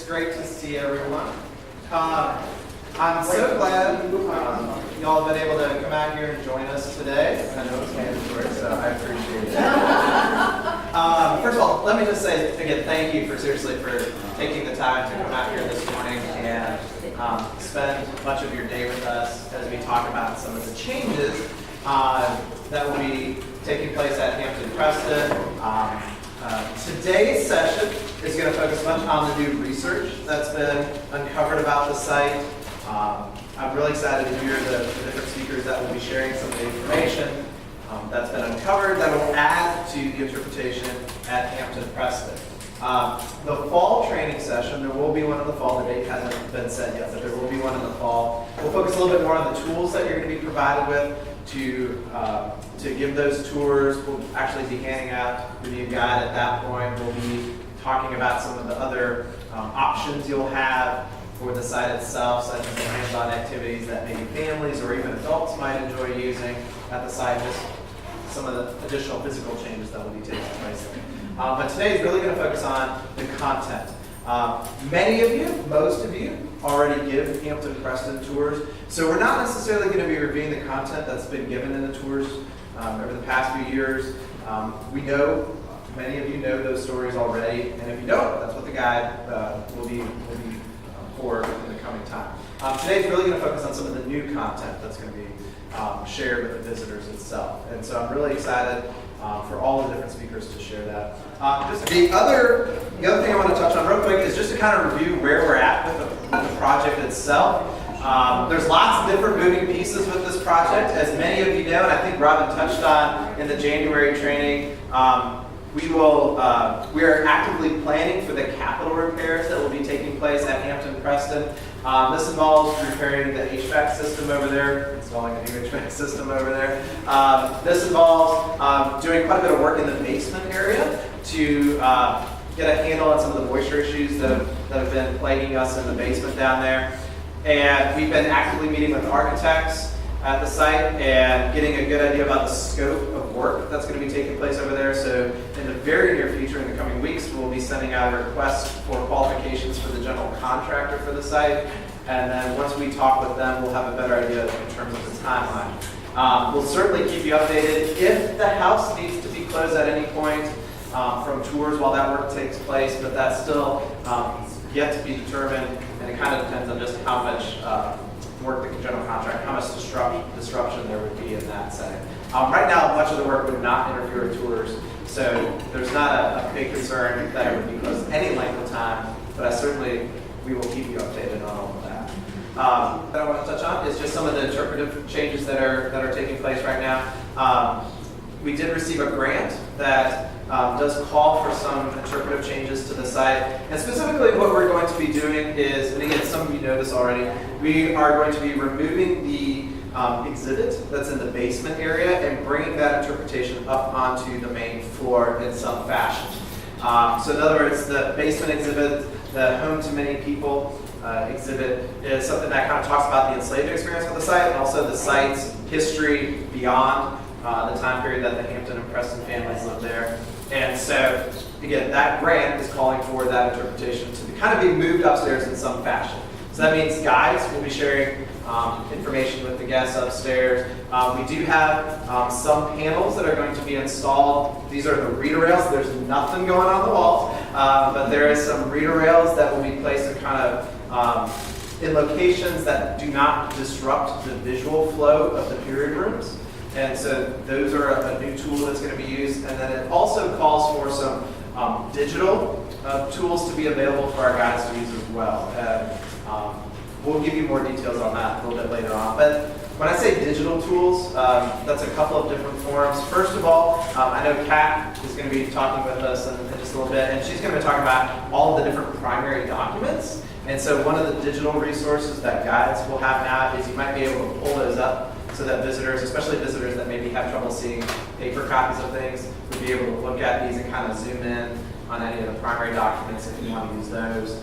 great to see everyone. I'm so glad y'all have been able to come out here and join us today. I know it's mandatory, so I appreciate it. First of all, let me just say again, thank you for taking the time to come out here this morning and spend much of your day with us as we talk about some of the changes that will be taking place at Hampton-Preston. Today's session is going to focus much on the new research that's been uncovered about the site. I'm really excited to hear the different speakers that will be sharing some of the information that's been uncovered that will add to the interpretation at Hampton-Preston. The fall training session, there will be one in the fall. The date hasn't been set yet, but there will be one in the fall. We'll focus a little bit more on the tools that you're going to be provided with to give those tours. We'll actually be handing out the new guide at that point. We'll be talking about some of the other options you'll have for the site itself, such as the hands-on activities that maybe families or even adults might enjoy using at the site, just some of the additional physical changes that will be taking place there. But today is really going to focus on the content. Many of you, most of you, already give Hampton-Preston tours, so we're not necessarily going to be reviewing the content that's been given in the tours over the past few years. We know, many of you know those stories already, and if you don't, that's what the guide will be for in the coming time. Today is really going to focus on some of the new content that's going to be shared with the visitors itself, and so I'm really excited for all the different speakers to share that. The other thing I want to touch on real quick is just to kind of review where we're at with the project itself. There's lots of different moving pieces with this project, as many of you know, and I think Robin touched on in the January training. We are actively planning for the capital repairs that will be taking place at Hampton-Preston. This involves repairing the HVAC system over there, installing a new HVAC system over there. This involves doing quite a bit of work in the basement area to get a handle on some of the moisture issues that have been plaguing us in the basement down there. And we've been actively meeting with architects at the site and getting a good idea about the scope of work that's going to be taking place over there. So in the very near future, in the coming weeks, we'll be sending out a request for qualifications for the general contractor for the site. And then once we talk with them, we'll have a better idea in terms of the timeline. We'll certainly keep you updated. If the house needs to be closed at any point from tours while that work takes place, but that's still yet to be determined, and it kind of depends on just how much work the general contract, how much disruption there would be in that setting. Right now, much of the work would not interfere with tours, so there's not a big concern that it would be closed any length of time, but we will keep you updated on all of that. That I want to touch on is just some of the interpretive changes that are taking place right now. We did receive a grant that does call for some interpretive changes to the site. And specifically what we're going to be doing is, and again, some of you know this already, we are going to be removing the exhibit that's in the basement area and bringing that interpretation up onto the main floor in some fashion. So in other words, the basement exhibit, the home to many people exhibit, is something that kind of talks about the enslaved experience of the site and also the site's history beyond the time period that the Hampton and Preston families lived there. And so, again, that grant is calling for that interpretation to kind of be moved upstairs in some fashion. So that means guides will be sharing information with the guests upstairs. We do have some panels that are going to be installed. These are the reader rails. There's nothing going on the walls, but there is some reader rails that will be placed in kind of in locations that do not disrupt the visual flow of the period rooms. And so those are a new tool that's going to be used. And then it also calls for some digital tools to be available for our guides to use as well. We'll give you more details on that a little bit later on. But when I say digital tools, that's a couple of different forms. First of all, I know Kat is going to be talking with us in just a little bit, and she's going to be talking about all of the different primary documents. And so one of the digital resources that guides will have now is you might be able to pull those up so that visitors, especially visitors that maybe have trouble seeing paper copies of things, would be able to look at these and kind of zoom in on any of the primary documents if you want to use those.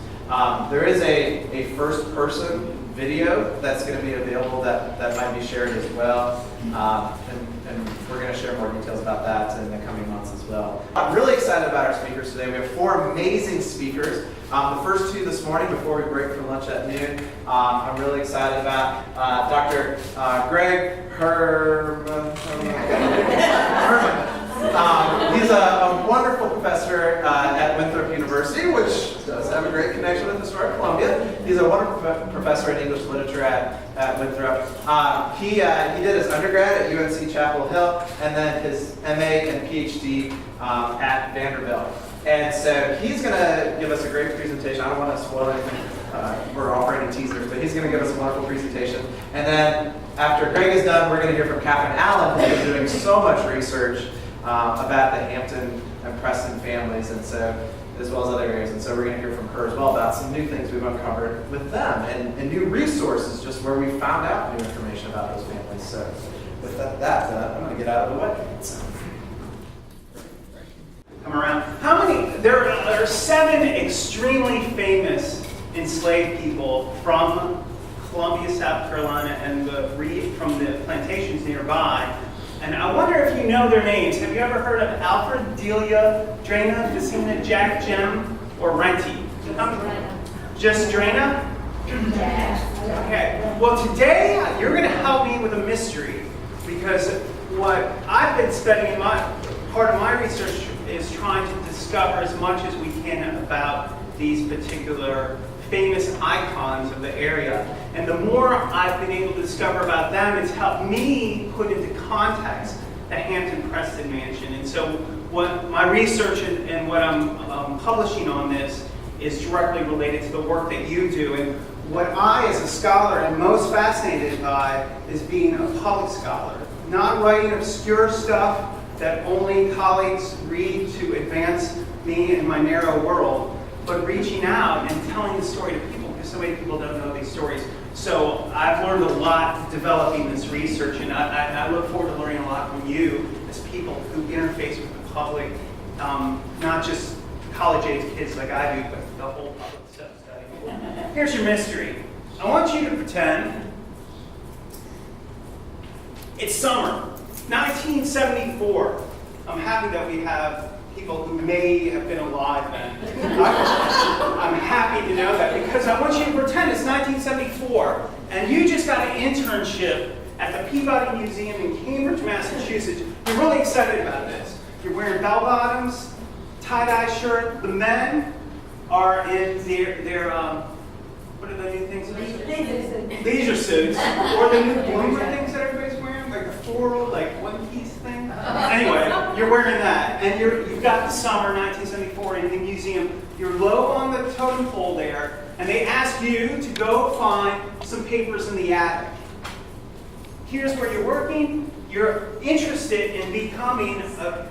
There is a first-person video that's going to be available that might be shared as well, and we're going to share more details about that in the coming months as well. I'm really excited about our speakers today. We have 4 amazing speakers. The first 2 this morning before we break for lunch at noon, I'm really excited about Dr. Gregg Herman. He's a wonderful professor at Winthrop University, which does have a great connection with historic Columbia. He's a wonderful professor in English literature at Winthrop. He did his undergrad at UNC Chapel Hill, and then his MA and PhD at Vanderbilt. And so he's going to give us a great presentation. I don't want to spoil anything. We're operating teasers, but he's going to give us a wonderful presentation. And then after Gregg is done, we're going to hear from Catherine Allen, who's been doing so much research about the Hampton and Preston families, and so as well as other areas. And so we're going to hear from her as well about some new things we've uncovered with them and new resources, just where we found out new information about those families. So with that, I'm going to get out of the way. Come around. How many? There are 7 extremely famous enslaved people from Columbia, South Carolina, and from the plantations nearby. And I wonder if you know their names. Have you ever heard of Alfred, Delia, Drana, Decina, Jack, Jem, or Renty? Just Drana? Okay. Well, today you're going to help me with a mystery, because what I've been spending part of my research is trying to discover as much as we can about these particular famous icons of the area. And the more I've been able to discover about them, it's helped me put into context the Hampton-Preston mansion. And so what my research and what I'm publishing on this is directly related to the work that you do. And what I, as a scholar, am most fascinated by is being a public scholar. Not writing obscure stuff that only colleagues read to advance me in my narrow world, but reaching out and telling the story to people, because so many people don't know these stories. So I've learned a lot developing this research, and I look forward to learning a lot from you as people who interface with the public, not just college-age kids like I do, but the whole public study. Here's your mystery. I want you to pretend it's summer, 1974. I'm happy that we have people who may have been alive then. I'm happy to know that, because I want you to pretend it's 1974 and you just got an internship at the Peabody Museum in Cambridge, Massachusetts. You're really excited about this. You're wearing bell-bottoms, tie-dye shirt. The men are in their what are the new things? Leisure suits. Or the new bloomer things that everybody's wearing, like the floral, like one-piece thing. Anyway, you're wearing that, and you've got the summer 1974 in the museum. You're low on the totem pole there, and they ask you to go find some papers in the attic. Here's where you're working. You're interested in becoming a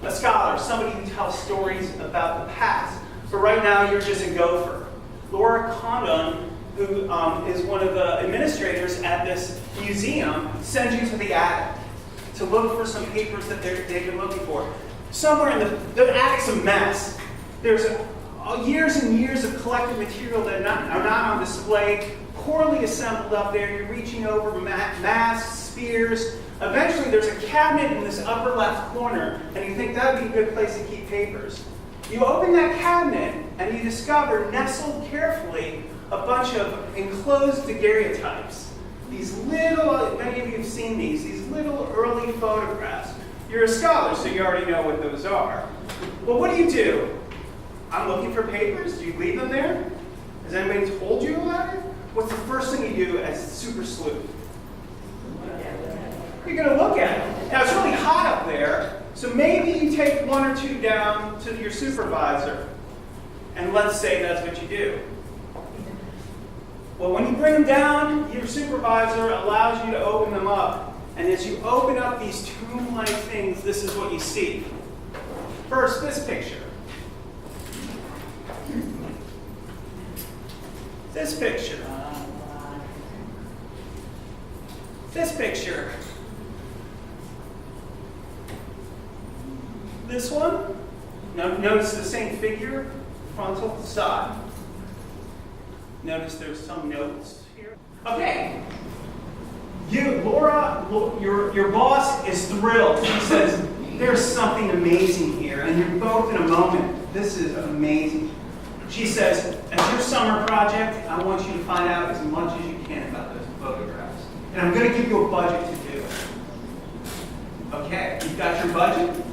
scholar, somebody who tells stories about the past. But right now, you're just a gopher. Laura Condon, who is one of the administrators at this museum, sends you to the attic to look for some papers that they've been looking for. Somewhere in the attic's a mess. There's years and years of collected material that are not on display, poorly assembled up there. You're reaching over masks, spears. Eventually, there's a cabinet in this upper left corner, and you think that would be a good place to keep papers. You open that cabinet, and you discover, nestled carefully, a bunch of enclosed daguerreotypes. These little, many of you have seen these little early photographs. You're a scholar, so you already know what those are. Well, what do? I'm looking for papers. Do you leave them there? Has anybody told you about it? What's the first thing you do as super sleuth? You're going to look at it. Now, it's really hot up there, so maybe you take 1 or 2 down to your supervisor, and let's say that's what you do. Well, when you bring them down, your supervisor allows you to open them up. And as you open up these tomb-like things, this is what you see. First, this picture. This picture. This picture. This one. Now, notice the same figure, frontal to side. Notice there's some notes here. Okay. Laura, your boss is thrilled. He says, there's something amazing here, and you're both in a moment. This is amazing. She says, as your summer project, I want you to find out as much as you can about those photographs. And I'm going to give you a budget to do it. Okay, you've got your budget,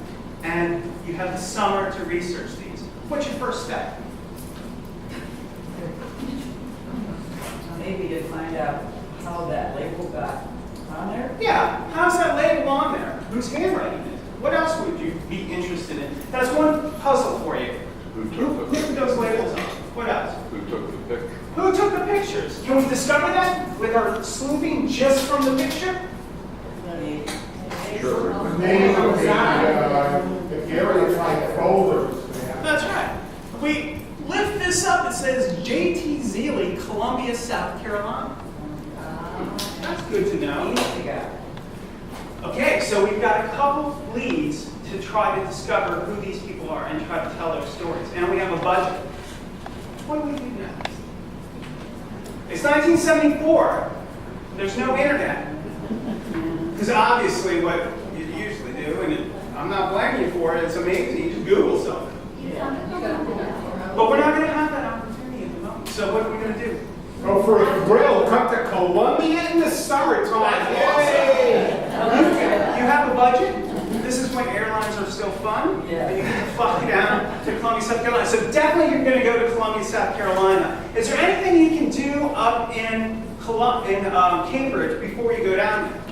and you have the summer to research these. What's your first step? Maybe to find out how that label got on there. Yeah, how's that label on there? Whose handwriting is it? What else would you be interested in? That's one puzzle for you. Who Who took the put those labels on? What else? Who took the picture? Who took the pictures? Can we discover that with our sleuthing just from the picture? Sure. The name of the daguerreotype folders. That's right. We lift this up, it says J.T. Zealy, Columbia, South Carolina. That's good to know. Okay, so we've got a couple leads to try to discover who these people are and try to tell their stories. And we have a budget. What do we do next? It's 1974. There's no internet. Because obviously what you usually do, and I'm not blaming you for it, it's amazing, you just Google something. But we're not going to have that opportunity at the moment. So what are we going to do? Go for a grill, come to Columbia in the summertime. Yay! You have a budget. This is when airlines are still fun. Yeah. And you get to fly down to Columbia, South Carolina. So definitely you're going to go to Columbia, South Carolina. Is there anything you can do up in Cambridge before you go down there?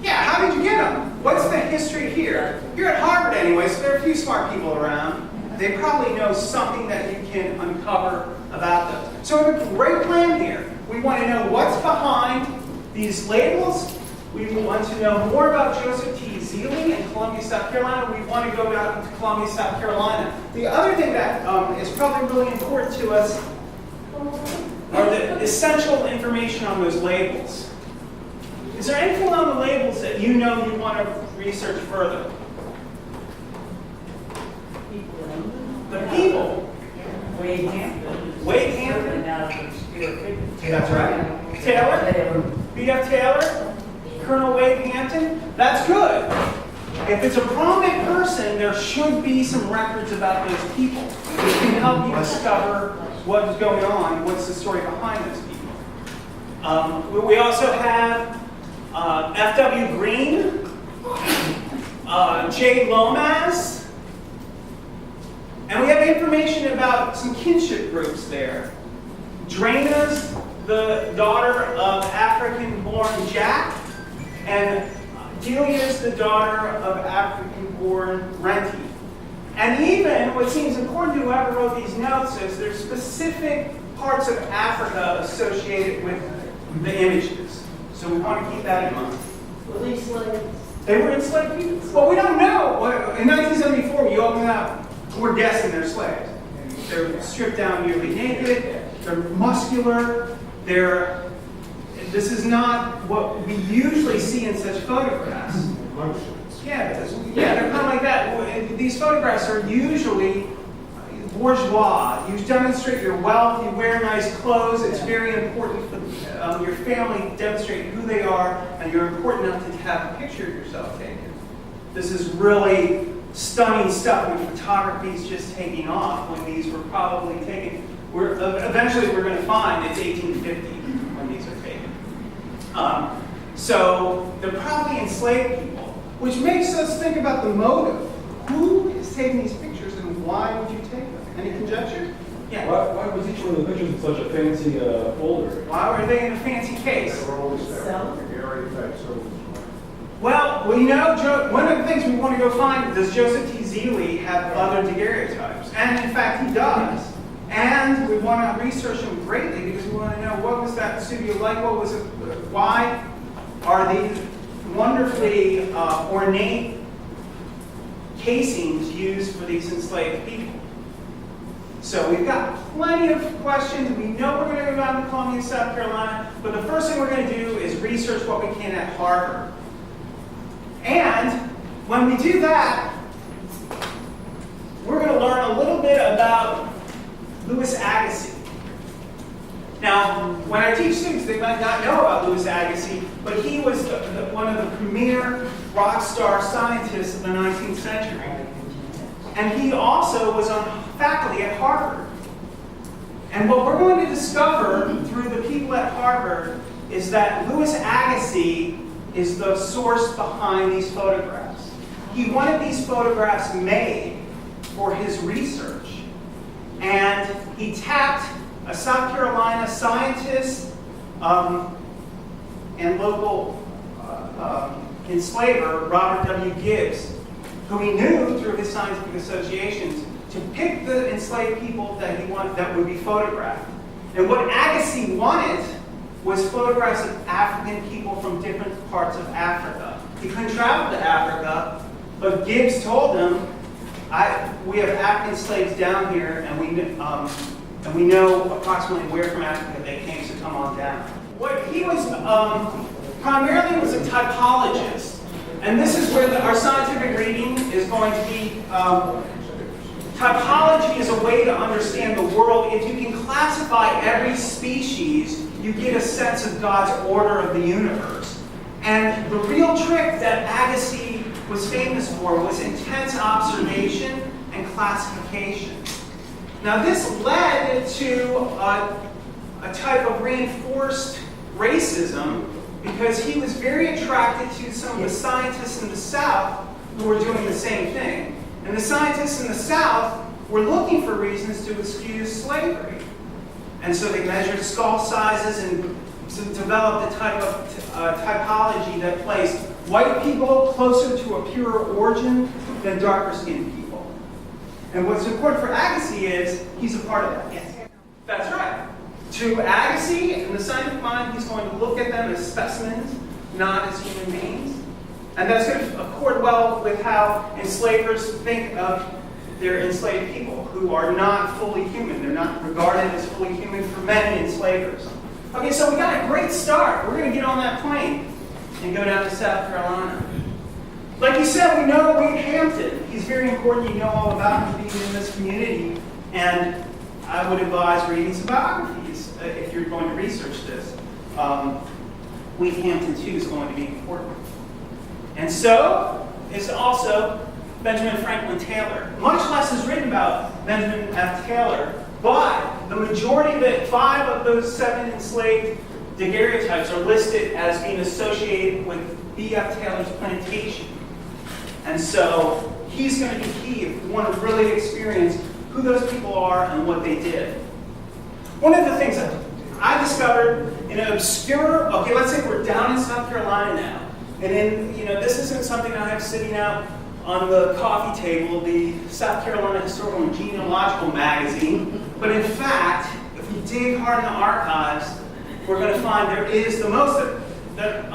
Yeah, how did you get them? What's the history here? You're at Harvard anyway, so there are a few smart people around. They probably know something that you can uncover about those. So we have a great plan here. We want to know what's behind these labels. We want to know more about Joseph T. Zealy in Columbia, South Carolina. We want to go down to Columbia, South Carolina. The other thing that is probably really important to us are the essential information on those labels. Is there anything on the labels that you know you want to research further? The people. Wade Hampton. Wade Hampton. That's right. Taylor. B.F. Taylor. Colonel Wade Hampton. That's good. If it's a prominent person, there should be some records about those people. Which can help you discover what is going on, what's the story behind those people. We also have F.W. Green, J. Lomas, and we have information about some kinship groups there. Draina's the daughter of African-born Jack, and Delia's the daughter of African-born Renty. And even what seems important to whoever wrote these notes is there's specific parts of Africa associated with the images. So we want to keep that in mind. Were these slaves? They were enslaved people. Well, we don't know. In 1974, we opened up, we're guessing they're slaves. They're stripped down nearly naked. They're muscular. This is not what we usually see in such photographs. Yeah, they're kind of like that. These photographs are usually bourgeois. You demonstrate your wealth, you wear nice clothes. It's very important for your family to demonstrate who they are, and you're important enough to have a picture of yourself taken. This is really stunning stuff when photography is just taking off, when these were probably taken. Eventually we're going to find it's 1850 when these are taken. So they're probably enslaved people, which makes us think about the motive. Who is taking these pictures and why would you take them? Any conjecture? Yeah. Why was each one of the pictures in such a fancy folder? Why were they in a fancy case? Sell? Well, you know, one of the things we want to go find, does Joseph T. Zealy have other daguerreotypes? And in fact, he does. And we want to research him greatly because we want to know what was that studio like, what was it, why are these wonderfully ornate casings used for these enslaved people. So we've got plenty of questions. We know we're going to go down to Columbia, South Carolina, but the first thing we're going to do is research what we can at Harvard. And when we do that, we're going to learn a little bit about Louis Agassiz. Now, when I teach students, they might not know about Louis Agassiz, but he was one of the premier rock star scientists of the 19th century. And he also was on faculty at Harvard. And what we're going to discover through the people at Harvard is that Louis Agassiz is the source behind these photographs. He wanted these photographs made for his research. And he tapped a South Carolina scientist and local enslaver, Robert W. Gibbs, who he knew through his scientific associations, to pick the enslaved people that he wanted that would be photographed. And what Agassiz wanted was photographs of African people from different parts of Africa. He couldn't travel to Africa, but Gibbs told him, we have African slaves down here, and we know approximately where from Africa they came, so come on down. What he was primarily was a typologist, and this is where our scientific reading is going to be. Typology is a way to understand the world. If you can classify every species, you get a sense of God's order of the universe. And the real trick that Agassiz was famous for was intense observation and classification. Now this led to a type of reinforced racism because he was very attracted to some of the scientists in the South who were doing the same thing. And the scientists in the South were looking for reasons to excuse slavery. And so they measured skull sizes and developed a type of typology that placed white people closer to a purer origin than darker-skinned people. And what's important for Agassiz is he's a part of that. Yes. That's right. To Agassiz, in the scientific mind, he's going to look at them as specimens, not as human beings. And that's going to accord well with how enslavers think of their enslaved people, who are not fully human. They're not regarded as fully human for many enslavers. Okay, so we got a great start. We're going to get on that plane and go down to South Carolina. Like you said, we know Hampton. He's very important. You know all about him being in this community. And I would advise reading some biographies if you're going to research this. Hampton, too, is going to be important. And so is also Benjamin Franklin Taylor. Much less is written about Benjamin F. Taylor, but the majority of it, 5 of those 7 enslaved daguerreotypes are listed as being associated with B.F. Taylor's plantation. And so he's going to be key if you want to really experience who those people are and what they did. One of the things that I discovered in an obscure, okay, let's say we're down in South Carolina now. And this isn't something I have sitting out on the coffee table, the South Carolina Historical and Genealogical magazine. But in fact, if we dig hard in the archives, we're going to find there is the most that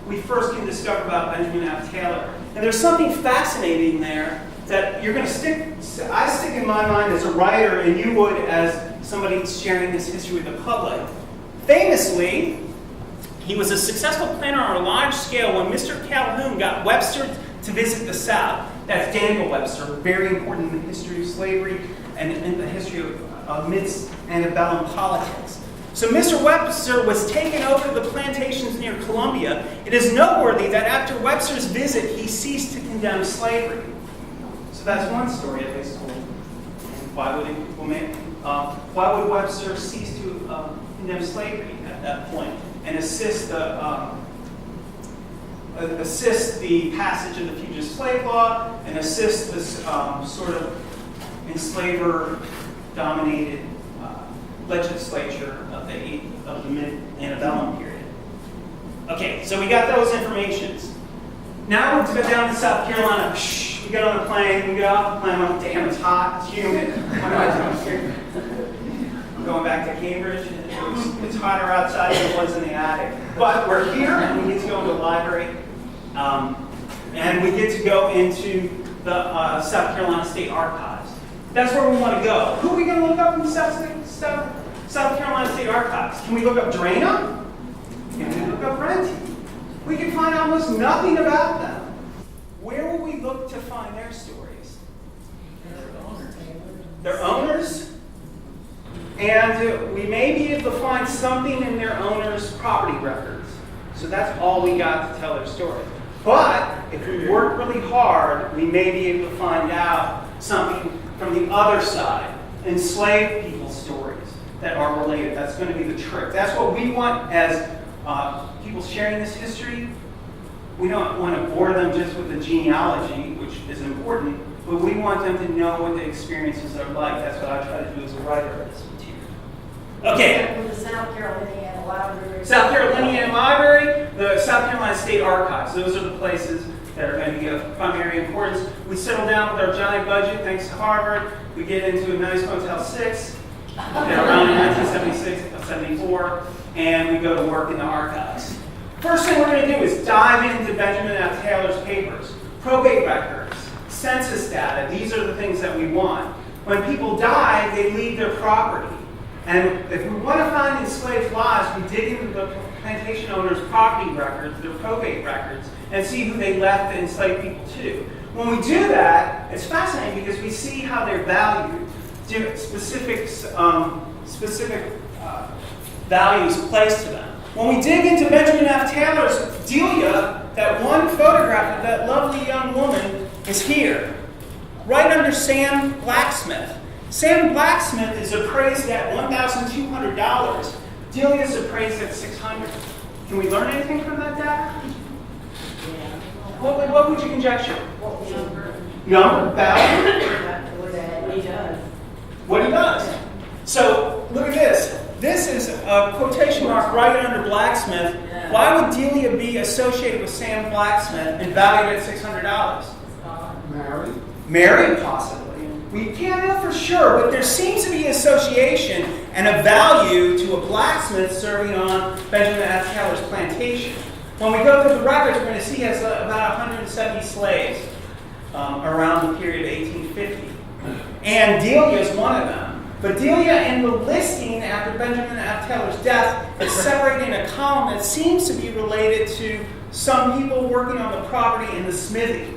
we first can discover about Benjamin F. Taylor. And there's something fascinating there that you're going to I stick in my mind as a writer, and you would as somebody sharing this history with the public. Famously, he was a successful planner on a large scale when Mr. Calhoun got Webster to visit the South. That's Daniel Webster, very important in the history of slavery and in the history of mid-antebellum politics. So Mr. Webster was taken over the plantations near Columbia. It is noteworthy that after Webster's visit, he ceased to condemn slavery. So that's one story at least. Why would Webster cease to condemn slavery at that point and assist the passage of the Fugitive Slave Law and assist this sort of enslaver-dominated legislature of the mid-antebellum period? Okay, so we got those informations. Now we're down in South Carolina. We get on the plane, we get off the plane, I'm like, damn, it's hot, it's humid. What am I doing here? I'm going back to Cambridge. It's hotter outside than it was in the attic. But we're here, and we get to go into the library, and we get to go into the South Carolina State Archives. That's where we want to go. Who are we going to look up in the South Carolina State Archives? Can we look up Drano? Can we look up Renty? We can find almost nothing about them. Where will we look to find their stories? Their owners? And we may be able to find something in their owner's property records. So that's all we got to tell their story. But if we work really hard, we may be able to find out something from the other side, enslaved people's stories that are related. That's going to be the trick. That's what we want as people sharing this history. We don't want to bore them just with the genealogy, which is important, but we want them to know what the experiences are like. That's what I try to do as a writer of this material. Okay. With the South Carolinian Library. South Carolinian Library, the South Carolina State Archives. Those are the places that are going to be of primary importance. We settle down with our giant budget, thanks to Harvard. We get into a nice Motel 6 around 1976, 74, and we go to work in the archives. First thing we're going to do is dive into Benjamin F. Taylor's papers, probate records, census data. These are the things that we want. When people die, they leave their property. And if we want to find enslaved lives, we dig into the plantation owner's property records, their probate records, and see who they left the enslaved people to. When we do that, it's fascinating because we see how they're valued, specific values placed to them. When we dig into Benjamin F. Taylor's Delia, that one photograph of that lovely young woman is here, right under Sam Blacksmith. Sam Blacksmith is appraised at $1,200. Delia is appraised at $600. Can we learn anything from that data? What would you conjecture? Number, value? What he does. What he does. So look at this. This is a quotation mark right under Blacksmith. Why would Delia be associated with Sam Blacksmith and valued at $600? Married. Married, possibly. We can't know for sure, but there seems to be association and a value to a blacksmith serving on Benjamin F. Taylor's plantation. When we go through the records, we're going to see he has about 170 slaves around the period of 1850. And Delia is one of them. But Delia, in the listing after Benjamin F. Taylor's death, is separated in a column that seems to be related to some people working on the property in the smithy.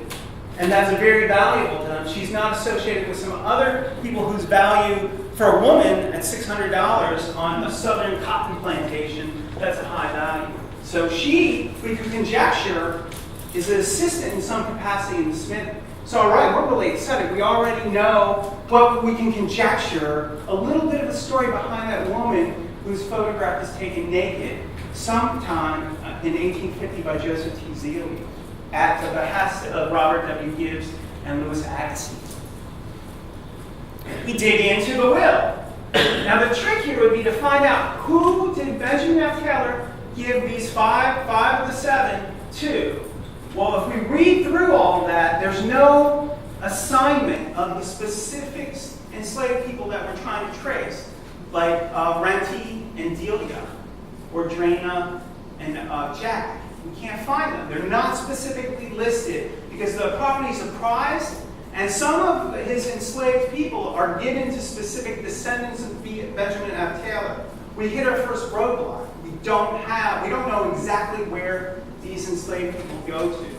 And that's very valuable to them. She's not associated with some other people whose value for a woman at $600 on a southern cotton plantation, that's a high value. So she, we could conjecture, is an assistant in some capacity in the smithy. So all right, we're really excited. We already know what we can conjecture, a little bit of the story behind that woman whose photograph is taken naked sometime in 1850 by Joseph T. Zealy at the behest of Robert W. Gibbs and Louis Agassiz. We dig into the will. Now the trick here would be to find out who did Benjamin F. Taylor give these five of the 7 to. Well, if we read through all of that, there's no assignment of the specific enslaved people that we're trying to trace, like Renty and Delia, or Drana and Jack. We can't find them. They're not specifically listed because the properties are prized, and some of his enslaved people are given to specific descendants of Benjamin F. Taylor. We hit our first roadblock. We don't know exactly where these enslaved people go to.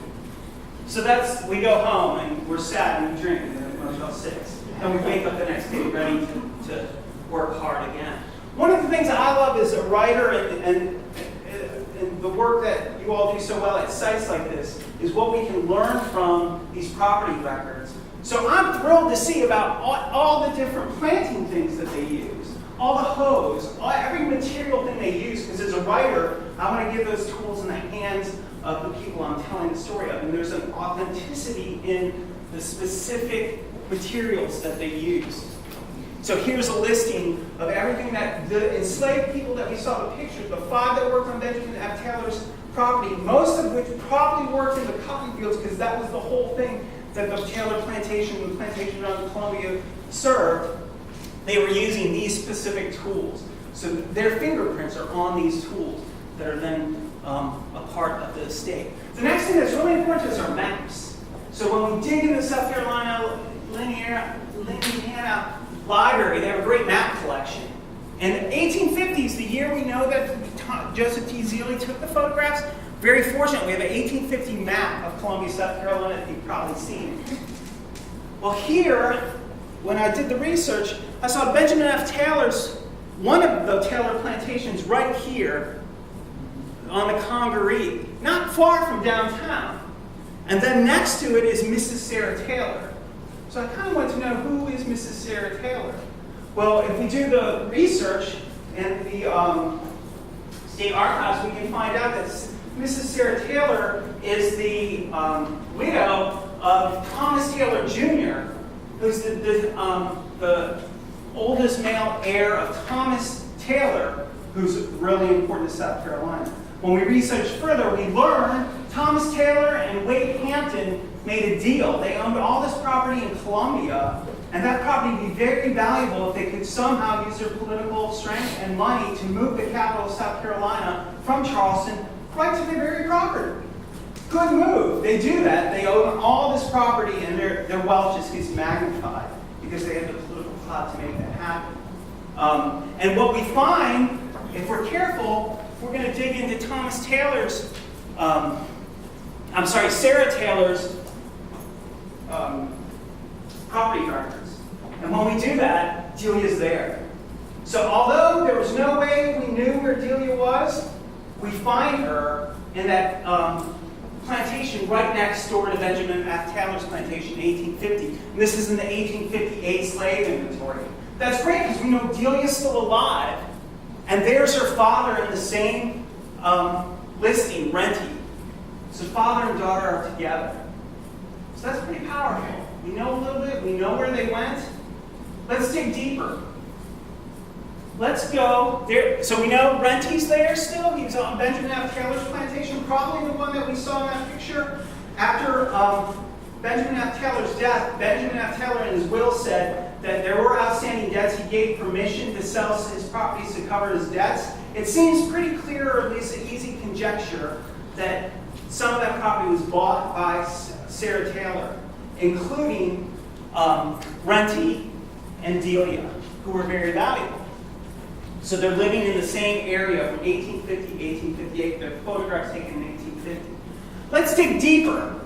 So we go home and we're sad and we drink and Motel 6. And we wake up the next day ready to work hard again. One of the things I love as a writer and the work that you all do so well at sites like this is what we can learn from these property records. So I'm thrilled to see about all the different planting things that they use, all the hoes, every material thing they use, because as a writer, I want to give those tools in the hands of the people I'm telling the story of. And there's an authenticity in the specific materials that they use. So here's a listing of everything that the enslaved people that we saw the pictures, the 5 that worked on Benjamin F. Taylor's property, most of which probably worked in the cotton fields because that was the whole thing that the Taylor plantation and the plantation around Columbia served. They were using these specific tools. So their fingerprints are on these tools that are then a part of the estate. The next thing that's really important to us are maps. So when we dig into the South Carolina Louisiana Library, they have a great map collection. And the 1850s, the year we know that Joseph T. Zealy took the photographs, very fortunate, we have an 1850 map of Columbia, South Carolina, that you've probably seen. Well, here, when I did the research, I saw Benjamin F. Taylor's one of the Taylor plantations right here on the Congaree, not far from downtown. And then next to it is Mrs. Sarah Taylor. So I kind of want to know, who is Mrs. Sarah Taylor? Well, if we do the research in the State Archives, we can find out that Mrs. Sarah Taylor is the widow of Thomas Taylor Jr., who's the oldest male heir of Thomas Taylor, who's really important to South Carolina. When we research further, we learn Thomas Taylor and Wade Hampton made a deal. They owned all this property in Columbia, and that property would be very valuable if they could somehow use their political strength and money to move the capital of South Carolina from Charleston right to their very property. Good move. They do that. They own all this property, and their wealth just gets magnified because they have the political clout to make that happen. And what we find, if we're careful, we're going to dig into Thomas Taylor's, Sarah Taylor's property records. And when we do that, Delia's there. So although there was no way we knew where Delia was, we find her in that plantation right next door to Benjamin F. Taylor's plantation in 1850. And this is in the 1858 slave inventory. That's great because we know Delia's still alive. And there's her father in the same listing, Renty. So father and daughter are together. So that's pretty powerful. We know a little bit. We know where they went. Let's dig deeper. Let's go there. So we know Renty's there still. He was on Benjamin F. Taylor's plantation, probably the one that we saw in that picture. After Benjamin F. Taylor's death, Benjamin F. Taylor in his will said that there were outstanding debts. He gave permission to sell his properties to cover his debts. It seems pretty clear, or at least an easy conjecture, that some of that property was bought by Sarah Taylor, including Renty and Delia, who were very valuable. So they're living in the same area from 1850 to 1858. Their photographs taken in 1850. Let's dig deeper.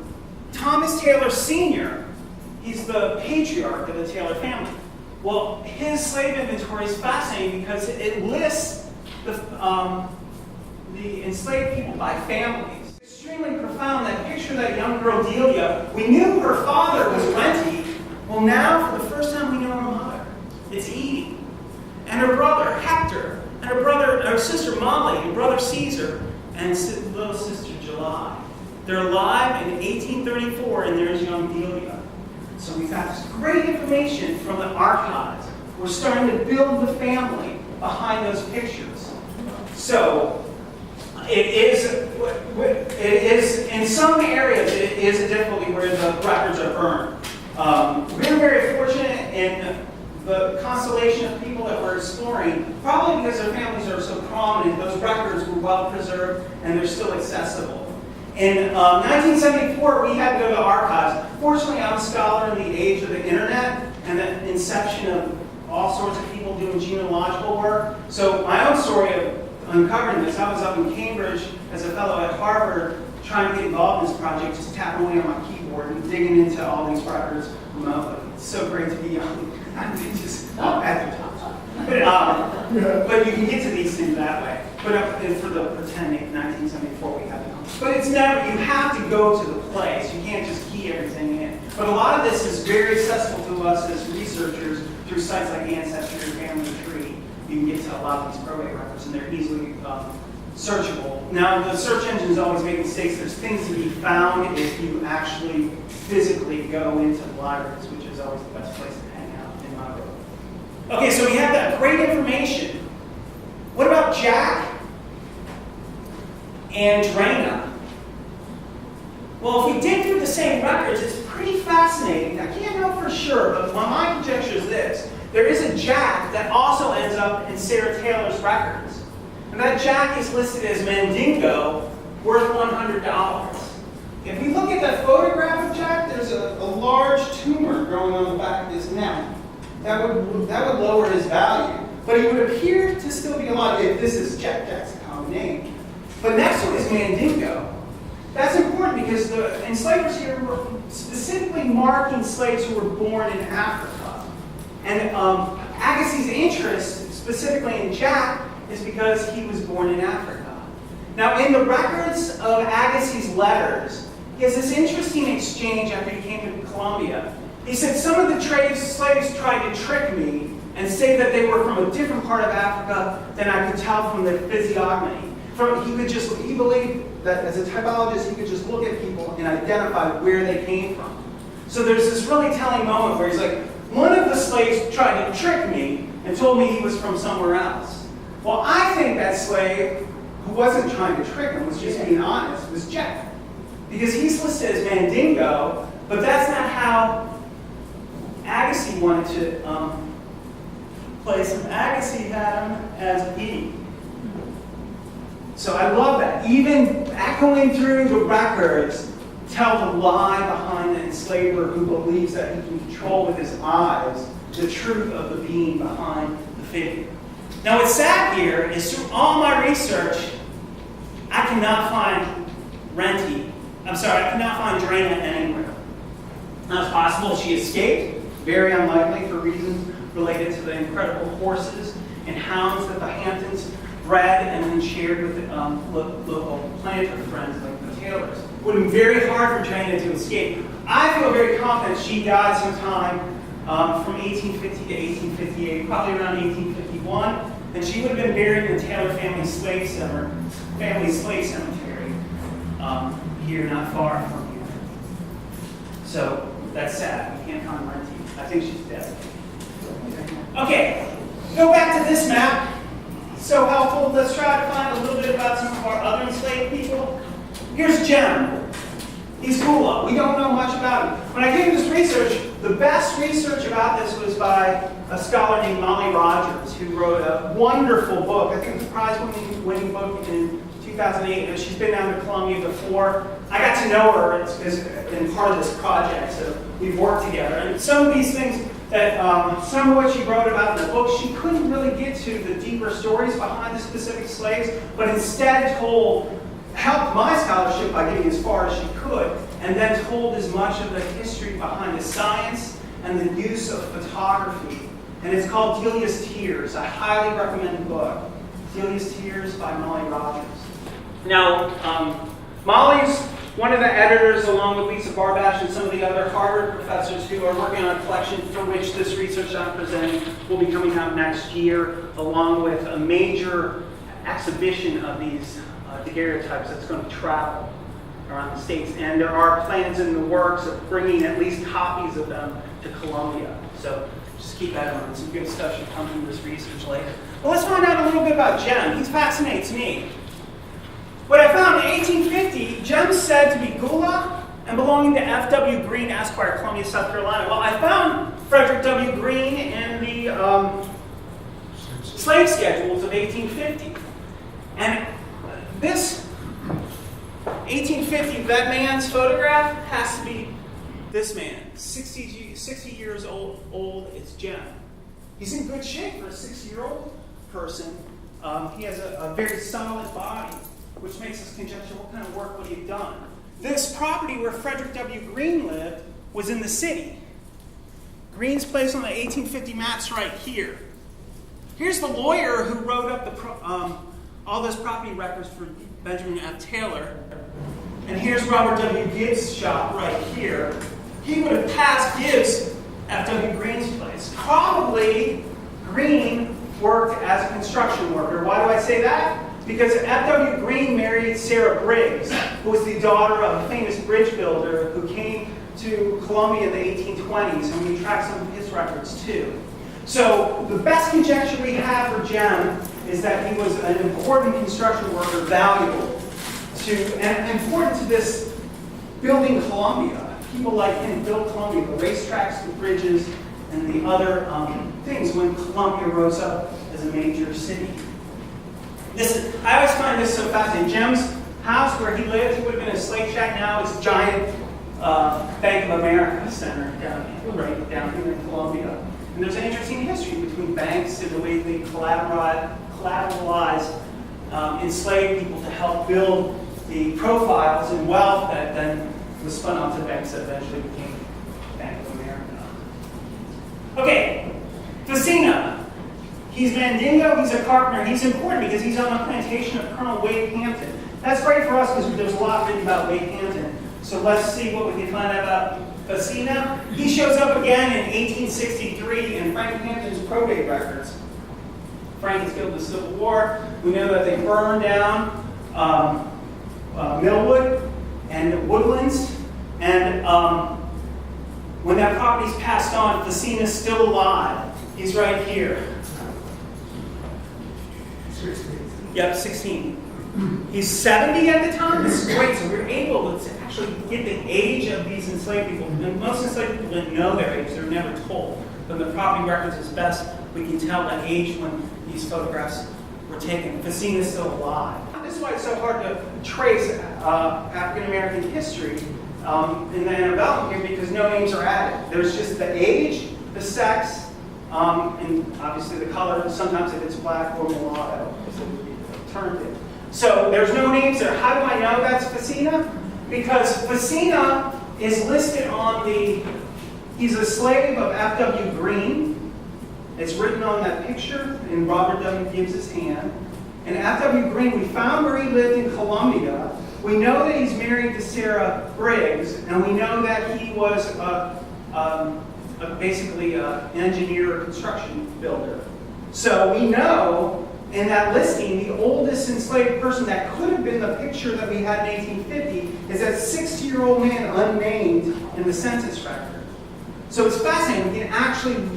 Thomas Taylor Sr., he's the patriarch of the Taylor family. Well, his slave inventory is fascinating because it lists the enslaved people by families. Extremely profound. That picture of that young girl, Delia, we knew her father was Renty. Well, now, for the first time, we know her mother. It's Edie. And her brother, Hector. And her sister, Molly. And brother, Caesar. And little sister, July. They're alive in 1834, and there's young Delia. So we've got this great information from the archives. We're starting to build the family behind those pictures. So it is in some areas, it is a difficulty where the records are burned. We're very fortunate in the constellation of people that we're exploring, probably because their families are so prominent, those records were well preserved and they're still accessible. In 1974, we had to go to archives. Fortunately, I'm a scholar in the age of the internet and the inception of all sorts of people doing genealogical work. So my own story of uncovering this, I was up in Cambridge as a fellow at Harvard trying to get involved in this project, just tapping away on my keyboard and digging into all these records remotely. It's so great to be young. I'm just at the top. But you can get to these things that way. But for the pretend 1974, we have to. But it's never, you have to go to the place. You can't just key everything in. But a lot of this is very accessible to us as researchers through sites like Ancestry or Family Tree. You can get to a lot of these probate records, and they're easily searchable. Now, the search engines always make mistakes. There's things to be found if you actually physically go into the libraries, which is always the best place to hang out in my book. Okay, so we have that great information. What about Jack and Drana? Well, if we dig through the same records, it's pretty fascinating. I can't know for sure, but my conjecture is this. There is a Jack that also ends up in Sarah Taylor's records. And that Jack is listed as Mandingo, worth $100. If we look at that photograph of Jack, there's a large tumor growing on the back of his neck. That would lower his value. But he would appear to still be alive if this is Jack. Jack's a common name. But next to it is Mandingo. That's important because the enslavers here were specifically marking slaves who were born in Africa. And Agassiz's interest specifically in Jack, is because he was born in Africa. Now, in the records of Agassiz's letters, he has this interesting exchange after he came to Columbia. He said, some of the slaves tried to trick me and say that they were from a different part of Africa than I could tell from their physiognomy. He believed that as a typologist, he could just look at people and identify where they came from. So there's this really telling moment where he's like, one of the slaves tried to trick me and told me he was from somewhere else. Well, I think that slave who wasn't trying to trick him, was just being honest, was Jack. Because he's listed as Mandingo, but that's not how Agassi wanted to place him. Agassi had him as E. So I love that. Even echoing through the records, tell the lie behind the enslaver who believes that he can control with his eyes the truth of the being behind the figure. Now what's sad here is through all my research, I cannot find I cannot find Drana anywhere. Now it's possible she escaped, very unlikely for reasons related to the incredible horses and hounds that the Hamptons bred and then shared with local planter friends like the Taylors. It would have been very hard for Drana to escape. I feel very confident she died sometime from 1850 to 1858, probably around 1851, and she would have been buried in the Taylor family slave cemetery here, not far from here. So that's sad. We can't find Renty. I think she's dead. Okay, go back to this map. So helpful. Let's try to find a little bit about some of our other enslaved people. Here's Jem. He's Gula. We don't know much about him. When I came to this research, the best research about this was by a scholar named Molly Rogers, who wrote a wonderful book. I think it's a prize-winning book in 2008. And she's been down to Columbia before. I got to know her as been part of this project, so we've worked together. And some of these things that some of what she wrote about in the book, she couldn't really get to the deeper stories behind the specific slaves, but instead helped my scholarship by getting as far as she could, and then told as much of the history behind the science and the use of photography. And it's called Delia's Tears. I highly recommend the book. Delia's Tears by Molly Rogers. Now, Molly's one of the editors, along with Lisa Barbash and some of the other Harvard professors who are working on a collection for which this research I'm presenting will be coming out next year, along with a major exhibition of these daguerreotypes that's going to travel around the States. And there are plans in the works of bringing at least copies of them to Columbia. So just keep that in mind. Some good stuff should come from this research later. Well, let's find out a little bit about Jem. He fascinates me. What I found in 1850, Jem's said to be Gula and belonging to F.W. Green, Esquire, Columbia, South Carolina. Well, I found Frederick W. Green in the slave schedules of 1850. And this 1850, that man's photograph has to be this man. 60 years old, it's Jem. He's in good shape for a 60-year-old person. He has a very solid body, which makes us conjecture what kind of work would he have done. This property where Frederick W. Green lived was in the city. Green's place on the 1850 map's right here. Here's the lawyer who wrote up all those property records for Benjamin F. Taylor. And here's Robert W. Gibbs' shop right here. He would have passed Gibbs F.W. Green's place. Probably Green worked as a construction worker. Why do I say that? Because F.W. Green married Sarah Briggs, who was the daughter of a famous bridge builder who came to Columbia in the 1820s, and we track some of his records too. So the best conjecture we have for Jem is that he was an important construction worker, valuable and important to this building Columbia. People like him built Columbia, the racetracks, the bridges, and the other things when Columbia rose up as a major city. I always find this so fascinating. Jem's house where he lived, he would have been a slave shack now. It's a giant Bank of America center right down here in Columbia. And there's an interesting history between banks and the way they collateralize enslaved people to help build the profiles and wealth that then was spun off to banks that eventually became Bank of America. Okay, Facina. He He's Mandingo, he's a carpenter. He's important because he's on the plantation of Colonel Wade Hampton. That's great for us because there's a lot written about Wade Hampton. So let's see what we can find out about Facina. He shows up again in 1863 in Frank Hampton's probate records. Frank is killed in the Civil War. We know that they burned down Millwood and Woodlands. And when that property's passed on, Facina's still alive. He's right here. Yep, 16. He's 70 at the time. This is great. So we're able to actually get the age of these enslaved people. And most enslaved people didn't know their age. They're never told. From the property records as best we can tell the age when these photographs were taken. Facina's still alive. This is why it's so hard to trace African American history in the antebellum here, because no names are added. There's just the age, the sex, and obviously the color. Sometimes if it's black or mulatto, it would be alternative. So there's no names there. How do I know that's Facina? Because Facina is listed on he's a slave of F.W. Green. It's written on that picture in Robert W. Gibbs' hand. And F.W. Green, we found where he lived in Columbia. We know that he's married to Sarah Briggs, and we know that he was basically an engineer or construction builder. So we know in that listing, the oldest enslaved person that could have been the picture that we had in 1850 is that 60-year-old man unnamed in the census record. So it's fascinating. We can actually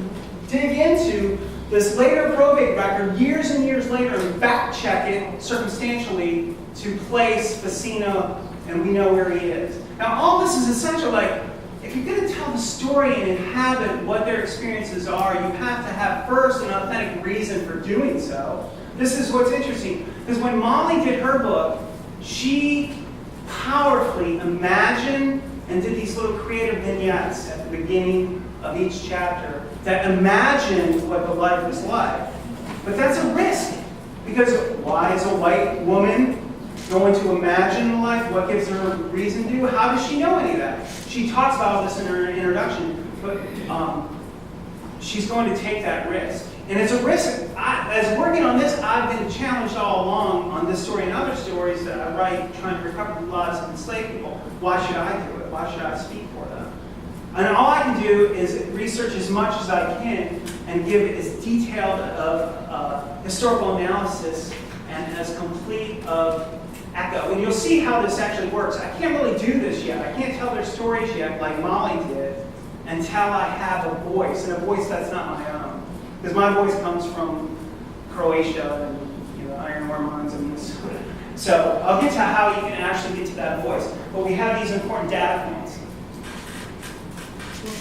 dig into this later probate record years and years later and fact check it circumstantially to place Facina, and we know where he is. Now, all this is essential. Like, if you're going to tell the story and inhabit what their experiences are, you have to have first an authentic reason for doing so. This is what's interesting, because when Molly did her book, she powerfully imagined and did these little creative vignettes at the beginning of each chapter that imagined what the life was like. But that's a risk, because why is a white woman going to imagine the life? What gives her a reason to? How does she know any of that? She talks about all this in her introduction, but she's going to take that risk. And it's a risk. As working on this, I've been challenged all along on this story and other stories that I write trying to recover the lives of enslaved people. Why should I do it? Why should I speak for them? And all I can do is research as much as I can and give it as detailed of historical analysis and as complete of echo. And you'll see how this actually works. I can't really do this yet. I can't tell their stories yet like Molly did until I have a voice, and a voice that's not my own. Because my voice comes from Croatia and iron ore mines and Minnesota. So I'll get to how you can actually get to that voice. But we have these important data points.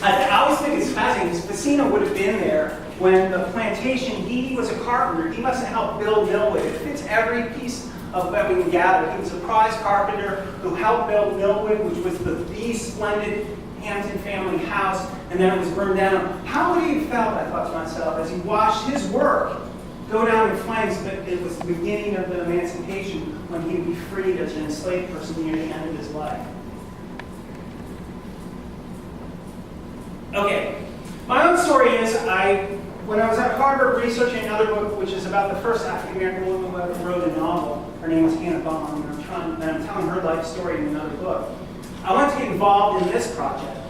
I always think it's fascinating because Facina would have been there when the plantation, he was a carpenter. He must have helped build Millwood. It fits every piece of that we can gather. He was a prize carpenter who helped build Millwood, which was the splendid Hampton family house, and then it was burned down. How would he have felt, I thought to myself, as he watched his work go down in flames? But it was the beginning of the emancipation when he would be freed as an enslaved person near the end of his life. Okay, my own story is when I was at Harvard researching another book, which is about the first African American woman who ever wrote a novel. Her name was Hannah Baum, and I'm telling her life story in another book. I wanted to get involved in this project.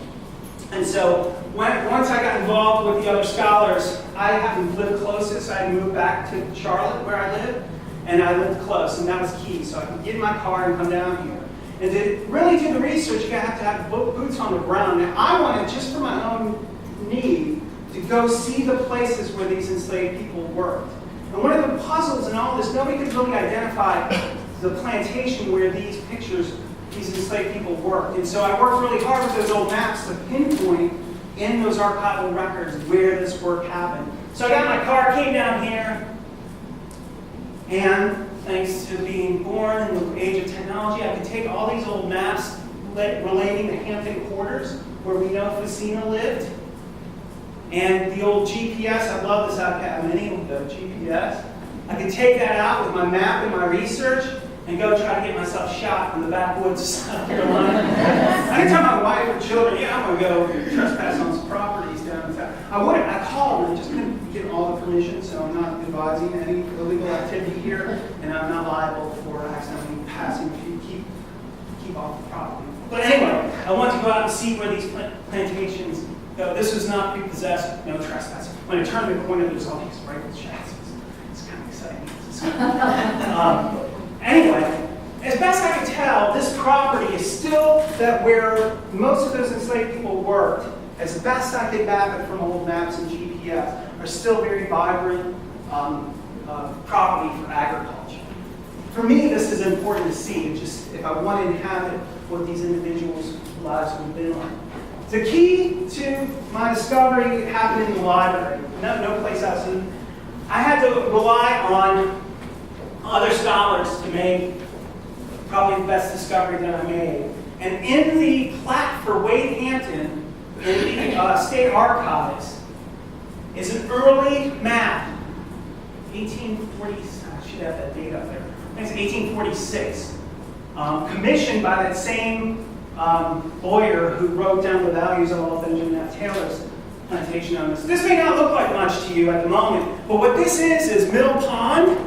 And so once I got involved with the other scholars, I happened to live closest. I moved back to Charlotte, where I live, and I lived close, and that was key. So I could get in my car and come down here. And to really do the research, you have to have boots on the ground. Now, I wanted, just for my own need, to go see the places where these enslaved people worked. And one of the puzzles in all this, nobody could really identify the plantation where these enslaved people worked. And so I worked really hard with those old maps to pinpoint in those archival records where this work happened. So I got in my car, came down here, and thanks to being born in the age of technology, I could take all these old maps relating to Hampton quarters, where we know Facina lived, and the old GPS. I love this iPad Mini with the GPS. I could take that out with my map and my research and go try to get myself shot in the backwoods of South Carolina. I can tell my wife or children, I'm going to go trespass on some properties down south. I wouldn't. I called and just couldn't get all the permissions, so I'm not advising any illegal activity here, and I'm not liable for accidentally passing if you keep off the property. But anyway, I want to go out and see where these plantations go. This was not repossessed, no trespass. When I turn the corner, there's all these rifle shots. It's kind of exciting. Anyway, as best I can tell, this property is still that where most of those enslaved people worked, as best I can map it from old maps and GPS, are still very vibrant property for agriculture. For me, this is important to see, just if I want to inhabit what these individuals' lives would have been like. The key to my discovery happened in the library, no place else. And I had to rely on other scholars to make probably the best discovery that I made. And in the plaque for Wade Hampton, in the State Archives, is an early map, 1840, I should have that date up there. I think it's 1846, commissioned by that same lawyer who wrote down the values of all of Benjamin F. Taylor's plantation owners. This may not look like much to you at the moment, but what this is Mill Pond.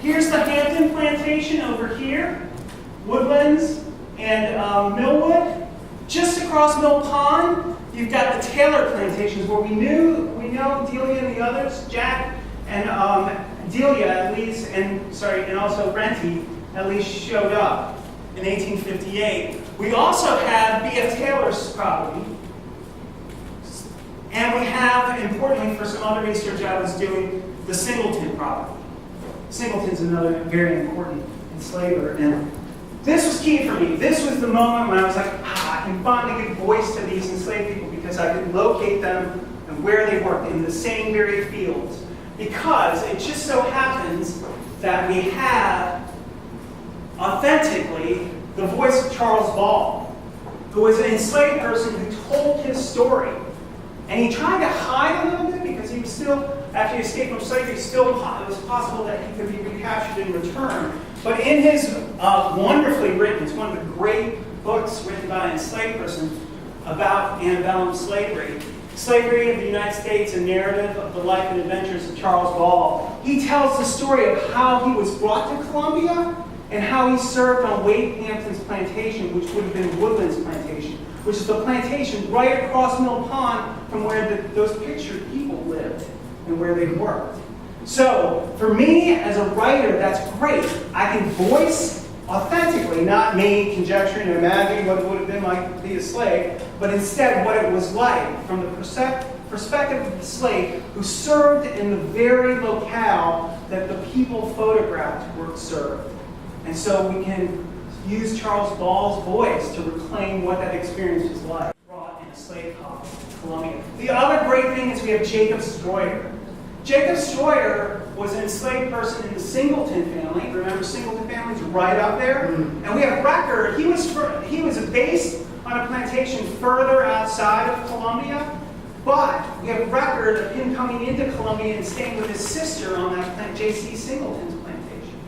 Here's the Hampton plantation over here, Woodlands and Millwood. Just across Mill Pond, you've got the Taylor plantations where we know Delia and the others, Jack and Delia at least, and also Renty at least showed up in 1858. We also have B.F. Taylor's property, and we have, importantly, for some other research I was doing, the Singleton property. Singleton's another very important enslaver, and this was key for me. This was the moment when I was like, I can finally give voice to these enslaved people because I could locate them and where they worked in the same very fields. Because it just so happens that we have authentically the voice of Charles Ball, who was an enslaved person who told his story. And he tried to hide a little bit because he was still, after he escaped from slavery, it was possible that he could be recaptured in return. But in his wonderfully written, it's one of the great books written by an enslaved person about antebellum slavery, Slavery of the United States, a narrative of the life and adventures of Charles Ball. He tells the story of how he was brought to Columbia and how he served on Wade Hampton's plantation, which would have been Woodland's plantation, which is the plantation right across Mill Pond from where those pictured people lived and where they worked. So, for me as a writer, that's great. I can voice authentically, not me conjecturing and imagining what it would have been like to be a slave, but instead what it was like from the perspective of the slave who served in the very locale that the people photographed were served. And so we can use Charles Ball's voice to reclaim what that experience was like, brought in a slave colony in Columbia. The other great thing is we have Jacob Stroyer. Jacob Stroyer was an enslaved person in the Singleton family. Remember, Singleton family's right up there? And we have record, he was based on a plantation further outside of Columbia, but we have record of him coming into Columbia and staying with his sister on that J.C. Singleton's plantation.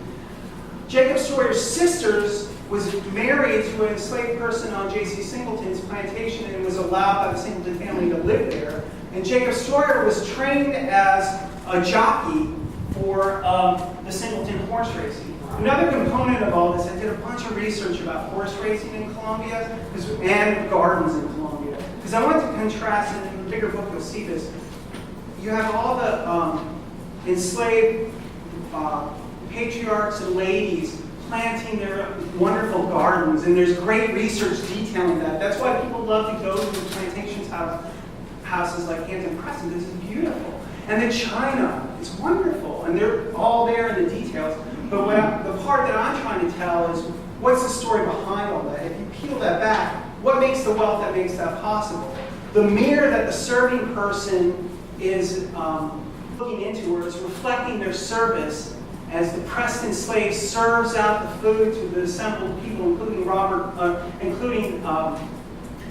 Jacob Stroyer's sisters was married to an enslaved person on J.C. Singleton's plantation and was allowed by the Singleton family to live there. And Jacob Stroyer was trained as a jockey for the Singleton horse racing. Another component of all this, I did a bunch of research about horse racing in Columbia and gardens in Columbia. Because I wanted to contrast, and in the bigger book you'll see this, you have all the enslaved patriarchs and ladies planting their wonderful gardens, and there's great research detailing that. That's why people love to go to the plantations houses like Hampton-Preston. This is beautiful. And the china is wonderful, and they're all there in the details. But the part that I'm trying to tell is, what's the story behind all that? If you peel that back, what makes the wealth that makes that possible? The mirror that the serving person is looking into, or is reflecting their service as the Preston slave serves out the food to the assembled people, including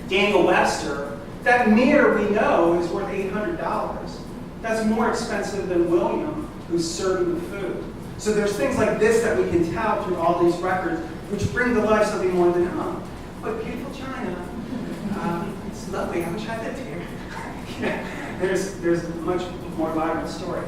Daniel Webster. That mirror, we know, is worth $800. That's more expensive than William, who's serving the food. So there's things like this that we can tell through all these records, which bring to life something more than, but beautiful china. It's lovely. I wish I lived here. there's a much more vibrant story.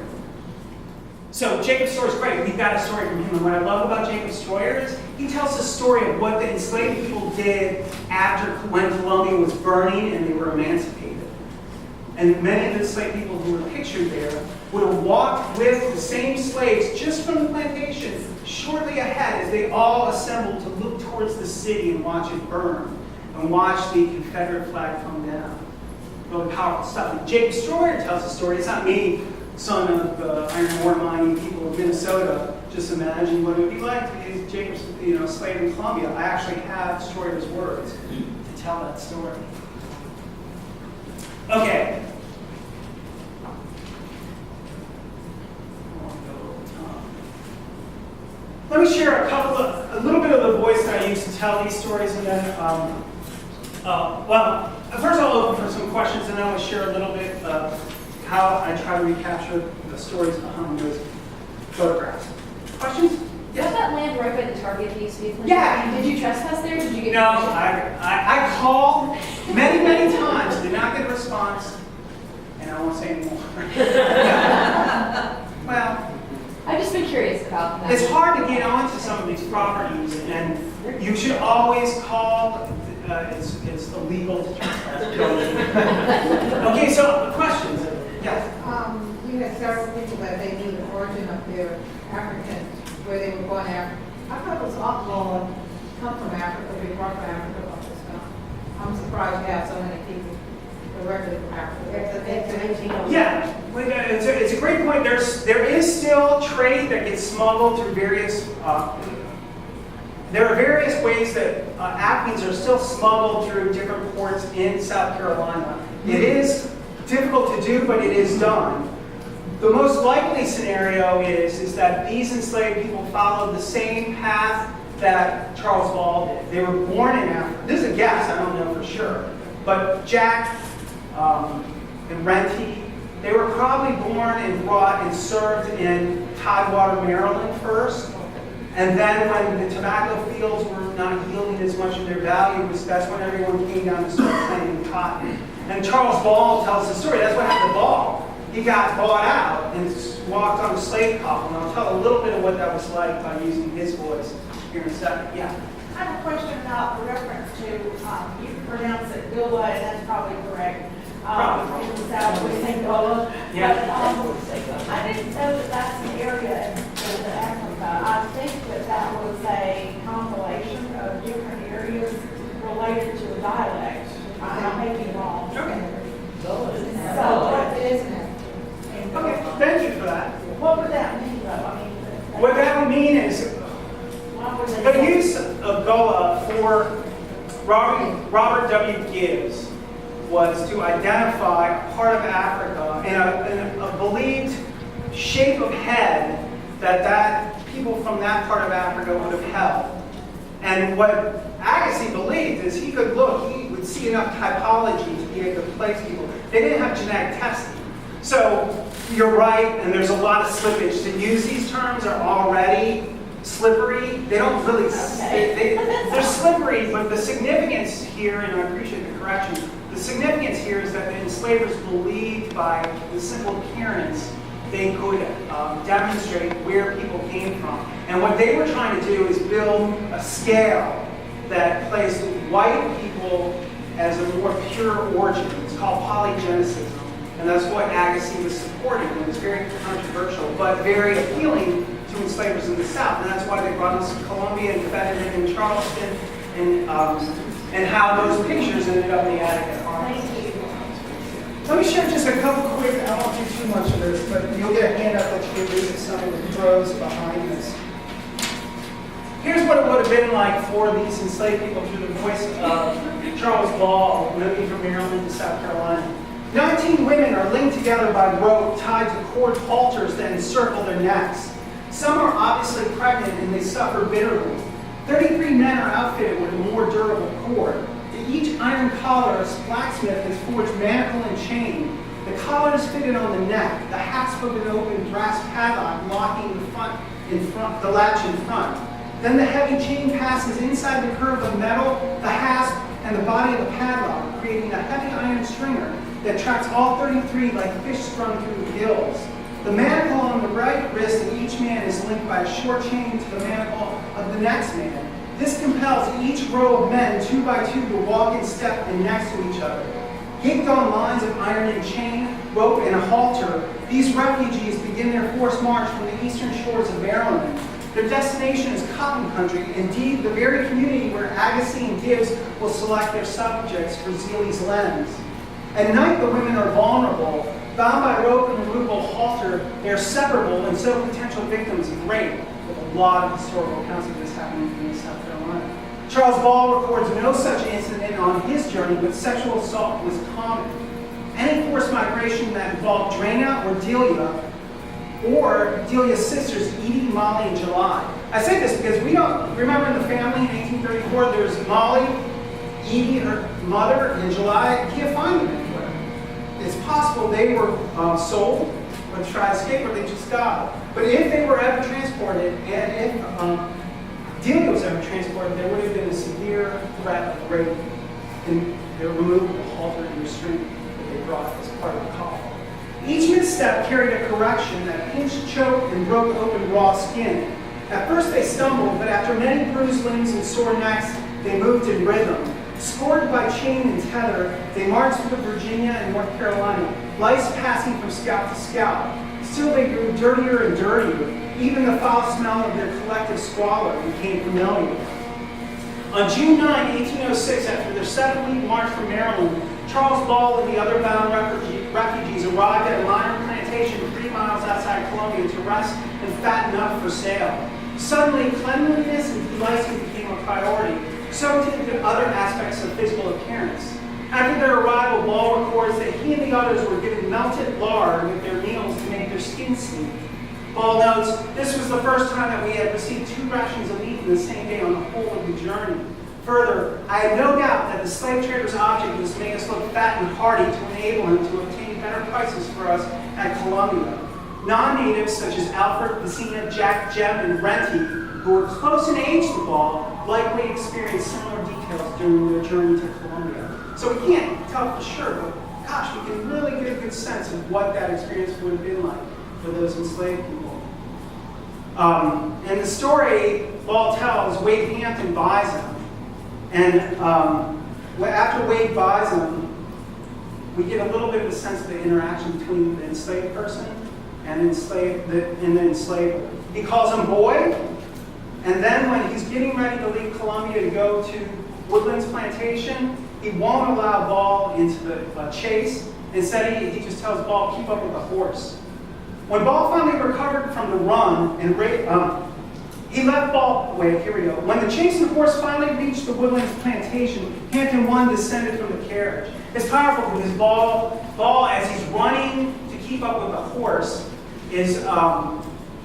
So Jacob's story is great. We've got a story from him. And what I love about Jacob's story is he tells the story of what the enslaved people did after when Columbia was burning and they were emancipated. And many of the enslaved people who were pictured there would have walked with the same slaves just from the plantation shortly ahead as they all assembled to look towards the city and watch it burn and watch the Confederate flag come down. Really powerful stuff. And Jacob's story tells the story. It's not me, son of iron ore mining people of Minnesota, just imagine what it would be like to be Jacob's, slave in Columbia. I actually have the story of his words to tell that story. Okay. Let me share a little bit of the voice that I use to tell these stories, and then, first I'll open for some questions, and then I'll share a little bit of how I try to recapture the stories behind those photographs. Questions? Is that land right by the Target piece? Yeah. Did you trespass there? Did you get No, permission? I called many times, did not get a response, and I won't say anymore. Well, I've just been curious about that. it's hard to get onto some of these properties, and you should always call. It's illegal to trespass. Okay, so questions? Yes. You had several people that they knew the origin of their Africans, where they were born African. I thought it was outlawed to come from Africa, be brought from Africa, all this stuff. I'm surprised you have so many people directly from Africa. Yeah, it's a great point. There is still trade that gets smuggled through various. There are various ways that Africans are still smuggled through different ports in South Carolina. It is difficult to do, but it is done. The most likely scenario is that these enslaved people followed the same path that Charles Ball did. They were born in Africa. This is a guess, I don't know for sure. But Jack and Renty, they were probably born and brought and served in Tidewater, Maryland first. And then when the tobacco fields were not yielding as much of their value, that's when everyone came down to start planting cotton. And Charles Ball tells the story. That's what happened to Ball. He got bought out and walked on a slave coffin. I'll tell a little bit of what that was like by using his voice here in a second. Yeah. I have a question about the reference to, you pronounce it Gula, and that's probably correct. Probably. In the South, we say Gula. Yeah. But, I didn't know that that's an area in Africa. I think that was a compilation of different areas related to a dialect. I may be wrong. Okay. So, what is it? Okay, thank you for that. What would that mean, though? I mean, What that would mean is why would they the say- use of Goa for Robert W. Gibbs was to identify a part of Africa in a believed shape of head that people from that part of Africa would have held. And what Agassi believed is he would see enough typology to be able to place people. They didn't have genetic testing. So you're right, and there's a lot of slippage. To use these terms are already slippery. They don't really, they're slippery, but the significance here, and I appreciate the correction, the significance here is that the enslavers believed by the simple appearance they could demonstrate where people came from. And what they were trying to do is build a scale that placed white people as a more pure origin. It's called polygenesis. And that's what Agassi was supporting. It was very controversial, but very appealing to enslavers in the South. And that's why they brought us to Columbia and Frederick and Charleston, and how those pictures ended up in the attic at Harvard. Let me share just a couple quick, I won't do too much of this, but you'll get a handout that you can read at some of the prose behind this. Here's what it would have been like for these enslaved people through the voice of Charles Ball, moving from Maryland to South Carolina. 19 women are linked together by rope tied to cord halters that encircle their necks. Some are obviously pregnant and they suffer bitterly. 33 men are outfitted with a more durable cord. To each iron collar, a blacksmith has forged manacle and chain. The collar is fitted on the neck, the hasp of an open brass padlock locking the latch in front. Then the heavy chain passes inside the curve of metal, the hasp, and the body of the padlock, creating a heavy iron stringer that tracks all 33 like fish sprung through the gills. The manacle on the right wrist of each man is linked by a short chain to the manacle of the next man. This compels each row of men, 2 by 2, to walk in step and next to each other. Ginked on lines of iron and chain, rope, and a halter, these refugees begin their forced march from the eastern shores of Maryland. Their destination is cotton country, indeed the very community where Agassi and Gibbs will select their subjects for Zeeley's lens. At night, the women are vulnerable. Bound by rope and a movable halter, they are separable and so potential victims of rape. With a lot of historical accounts of this happening in South Carolina. Charles Ball records no such incident on his journey, but sexual assault was common. Any forced migration that involved Drana or Delia's sisters, Edie, Molly, and July. I say this because we don't remember in the family in 1834 there's Molly, Edie, her mother, and July. You can't find them anywhere. It's possible they were sold or tried to escape, or they just died. But if they were ever transported, and if Delia was ever transported, there would have been a severe threat of rape, and they were removed with a halter and restraint that they brought as part of the call. Each misstep carried a correction that pinched, choked, and broke open raw skin. At first they stumbled, but after many bruised limbs and sore necks, they moved in rhythm. Scored by chain and tether, they marched through Virginia and North Carolina, lice passing from scalp to scalp. Still they grew dirtier and dirtier. Even the foul smell of their collective squalor became familiar. On June 9, 1806, after their 7-week march from Maryland, Charles Ball and the other bound refugees arrived at a minor plantation 3 miles outside Columbia to rest and fatten up for sale. Suddenly, cleanliness and delicing became a priority. So did the other aspects of physical appearance. After their arrival, Ball records that he and the others were given melted lard with their meals to make their skin sleek. Ball notes, this was the first time that we had received 2 rations of meat in the same day on the whole of the journey. Further, I have no doubt that the slave trader's object was to make us look fat and hearty to enable him to obtain better prices for us at Columbia. Non-natives such as Alfred, Messina, Jack, Jem, and Renty, who were close in age to Ball, likely experienced similar details during their journey to Columbia. So we can't tell for sure, but gosh, we can really get a good sense of what that experience would have been like for those enslaved people. And the story Ball tells, Wade Hampton buys him. And after Wade buys him, we get a little bit of a sense of the interaction between the enslaved person and the enslaver. He calls him boy, and then when he's getting ready to leave Columbia to go to Woodlands Plantation, he won't allow Ball into the chase. Instead, he just tells Ball, keep up with the horse. When Ball finally recovered from the run and he left Ball, here we go. When the chase and horse finally reached the Woodlands Plantation, Hampton I descended from the carriage. It's powerful because Ball, as he's running to keep up with the horse, is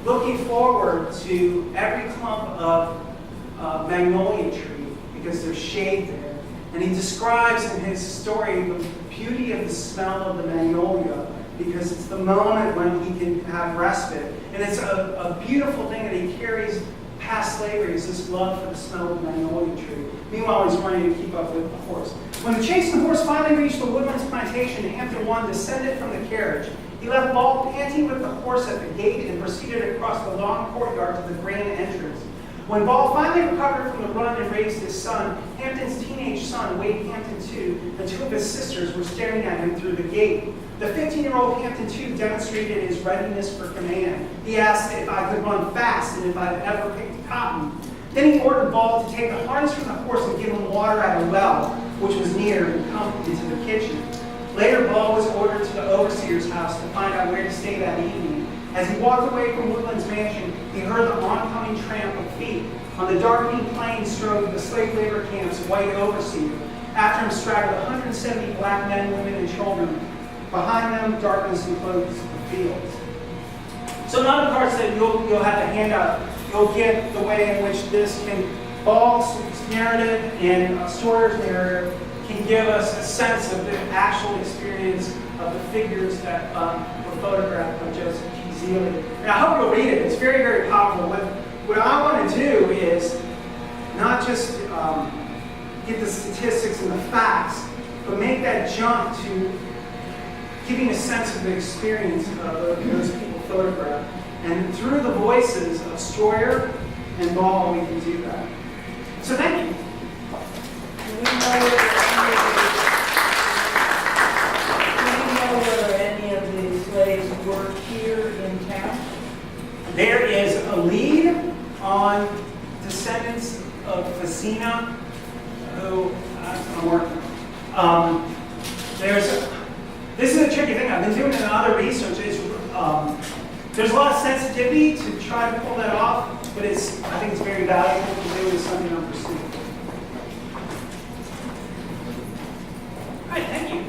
looking forward to every clump of magnolia tree because there's shade there. And he describes in his story the beauty of the smell of the magnolia because it's the moment when he can have respite. And it's a beautiful thing that he carries past slavery is this love for the smell of the magnolia tree. Meanwhile, he's running to keep up with the horse. When the chase and horse finally reached the Woodlands Plantation, Hampton I descended from the carriage. He left Ball panting with the horse at the gate and proceeded across the long courtyard to the grand entrance. When Ball finally recovered from the run and raised his son, Hampton's teenage son, Wade Hampton II, and 2 of his sisters were staring at him through the gate. The 15-year-old Hampton II demonstrated his readiness for command. He asked if I could run fast and if I'd ever picked cotton. Then he ordered Ball to take the harness from the horse and give him water at a well, which was near, and come into the kitchen. Later, Ball was ordered to the overseer's house to find out where to stay that evening. As he walked away from Woodlands Mansion, he heard the oncoming tramp of feet. On the darkening plain strode the slave labor camp's white overseer. After him straggled 170 black men, women, and children. Behind them, darkness enclosed the fields. So in other parts that you'll have the handout, you'll get the way in which this Ball's narrative and Sawyer's narrative can give us a sense of the actual experience of the figures that were photographed by Joseph P. Zeeley. And I hope you'll read it. It's very, very powerful. What I want to do is not just get the statistics and the facts, but make that jump to giving a sense of the experience of those people photographed. And through the voices of Stroyer and Ball, we can do that. So thank you. Do we know whether any of the slaves work here in town? There is a lead on descendants of Facina who I'm working on. This is a tricky thing. I've been doing another research. There's a lot of sensitivity to try to pull that off, but I think it's very valuable to do. It's something I'm pursuing. All right, thank you.